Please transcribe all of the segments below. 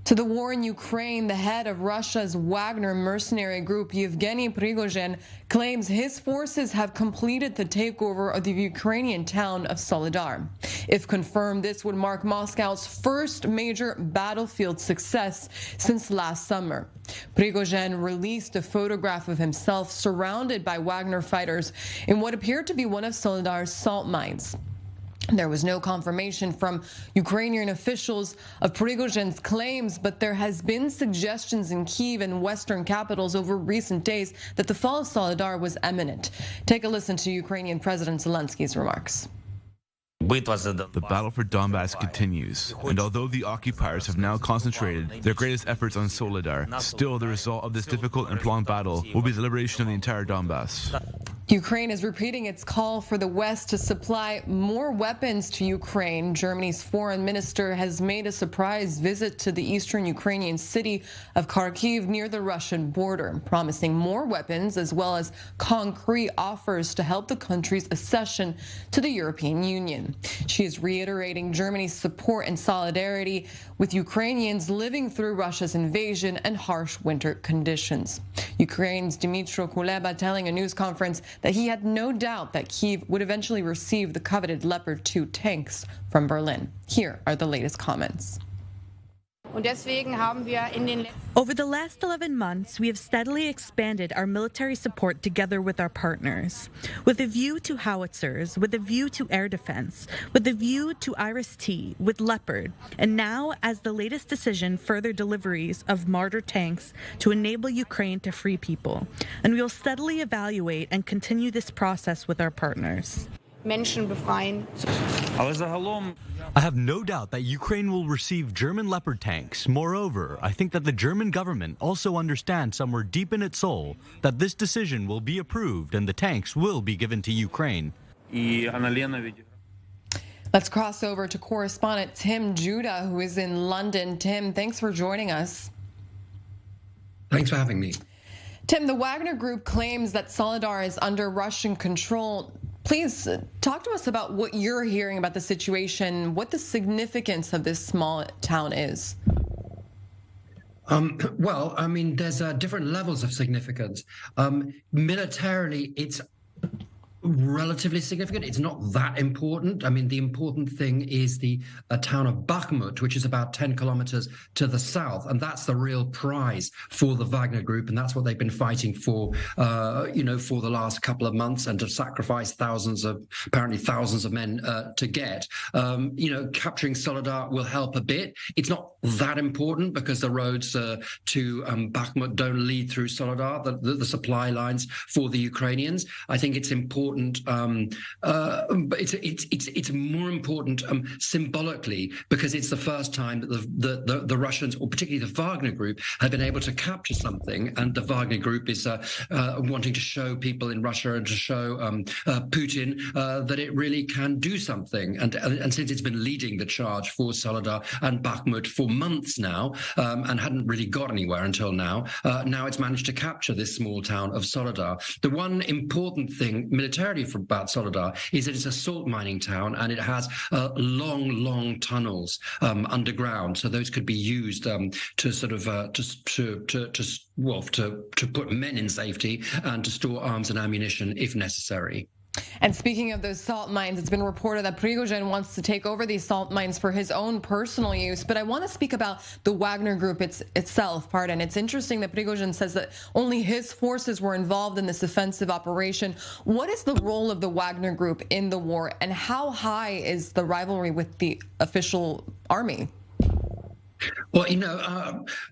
To the war in Ukraine, the head of Russia's Wagner mercenary group, Yevgeny Prigozhin, claims his forces have completed the takeover of the Ukrainian town of Soledar. If confirmed, this would mark Moscow's first major battlefield success since last summer. Prigozhin released a photograph of himself surrounded by Wagner fighters in what appeared to be one of Soledar's salt mines. There was no confirmation from Ukrainian officials of Prigozhin's claims, but there has been suggestions in Kyiv and Western capitals over recent days that the fall of Soledar was imminent. Take a listen to Ukrainian President Zelensky's remarks. The battle for Donbass continues, and although the occupiers have now concentrated their greatest efforts on Soledar, still the result of this difficult and prolonged battle will be the liberation of the entire Donbass. Ukraine is repeating its call for the West to supply more weapons to Ukraine. Germany's foreign minister has made a surprise visit to the eastern Ukrainian city of Kharkiv near the Russian border, promising more weapons as well as concrete offers to help the country's accession to the European Union. She is reiterating Germany's support and solidarity with Ukrainians living through Russia's invasion and harsh winter conditions. Ukraine's Dmytro Kuleba telling a news conference that he had no doubt that Kyiv would eventually receive the coveted Leopard 2 tanks from Berlin. Here are the latest comments. Over the last 11 months, we have steadily expanded our military support together with our partners, with a view to howitzers, with a view to air defense, with a view to Iris-T, with Leopard, and now, as the latest decision, further deliveries of Marder tanks to enable Ukraine to free people. And we will steadily evaluate and continue this process with our partners. I have no doubt that Ukraine will receive German Leopard tanks. Moreover, I think that the German government also understands somewhere deep in its soul that this decision will be approved and the tanks will be given to Ukraine. Let's cross over to correspondent Tim Judah, who is in London. Tim, thanks for joining us. Thanks for having me. Tim, the Wagner Group claims that Soledar is under Russian control. Please talk to us about what you're hearing about the situation, what the significance of this small town is. Well, I mean, there's different levels of significance. Militarily, it's relatively significant. It's not that important. I mean, the important thing is the town of Bakhmut, which is about 10 kilometers to the south. And that's the real prize for the Wagner Group. And that's what they've been fighting for, for the last couple of months, and to sacrifice apparently thousands of men to get. Capturing Soledar will help a bit. It's not that important because the roads to Bakhmut don't lead through Soledar, the supply lines for the Ukrainians. I think it's important. But it's more important symbolically, because it's the first time that the Russians, or particularly the Wagner Group, have been able to capture something, and the Wagner Group is wanting to show people in Russia and to show Putin that it really can do something. And since it's been leading the charge for Soledar and Bakhmut for months now, and hadn't really got anywhere until now, now it's managed to capture this small town of Soledar. The one important thing militarily about Soledar is that it's a salt mining town, and it has long tunnels underground. So those could be used to sort of to put men in safety and to store arms and ammunition if necessary. And speaking of those salt mines, it's been reported that Prigozhin wants to take over these salt mines for his own personal use. But I want to speak about the Wagner Group itself. It's interesting that Prigozhin says that only his forces were involved in this offensive operation. What is the role of the Wagner Group in the war, and how high is the rivalry with the official army? Well,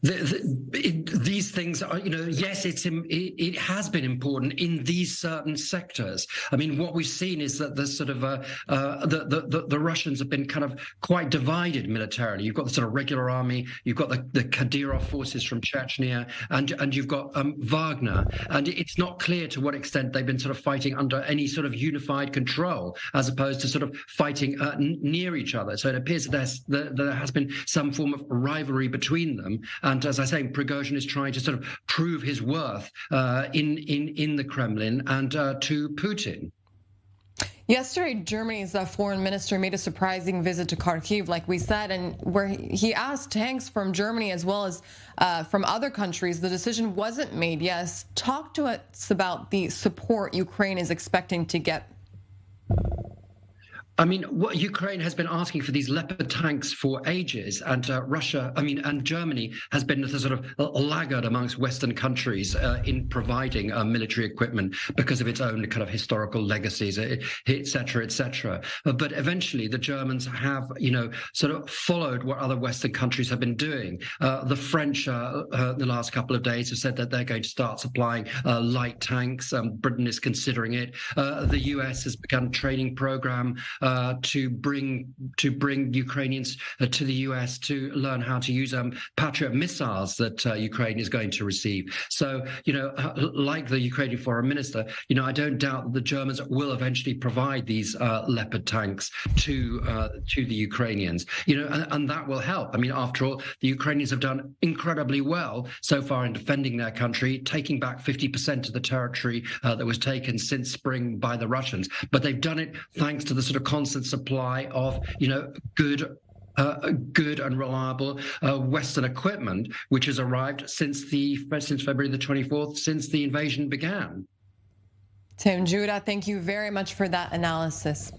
these things are, yes, it has been important in these certain sectors. I mean, what we've seen is that the sort of the Russians have been kind of quite divided militarily. You've got the sort of regular army, you've got the Kadyrov forces from Chechnya, and you've got Wagner. And it's not clear to what extent they've been sort of fighting under any sort of unified control, as opposed to sort of fighting near each other. So it appears that there has been some form of rivalry between them, and as I say, Prigozhin is trying to sort of prove his worth in the Kremlin and to Putin. Yesterday, Germany's foreign minister made a surprising visit to Kharkiv, like we said, and where he asked tanks from Germany as well as from other countries. The decision wasn't made yet. Talk to us about the support Ukraine is expecting to get. I mean, what Ukraine has been asking for these Leopard tanks for ages, and and Germany has been the sort of laggard amongst Western countries in providing military equipment because of its own kind of historical legacies, et cetera, et cetera. But eventually, the Germans have, sort of followed what other Western countries have been doing. The French, the last couple of days, have said that they're going to start supplying light tanks. Britain is considering it. The US has begun a training program to bring Ukrainians to the US to learn how to use Patriot missiles that Ukraine is going to receive. So, like the Ukrainian foreign minister, I don't doubt that the Germans will eventually provide these Leopard tanks to the Ukrainians, and that will help. I mean, after all, the Ukrainians have done incredibly well so far in defending their country, taking back 50% of the territory that was taken since spring by the Russians. But they've done it thanks to the sort of constant supply of, good and reliable Western equipment, which has arrived since February the 24th, since the invasion began. Tim Judah, thank you very much for that analysis.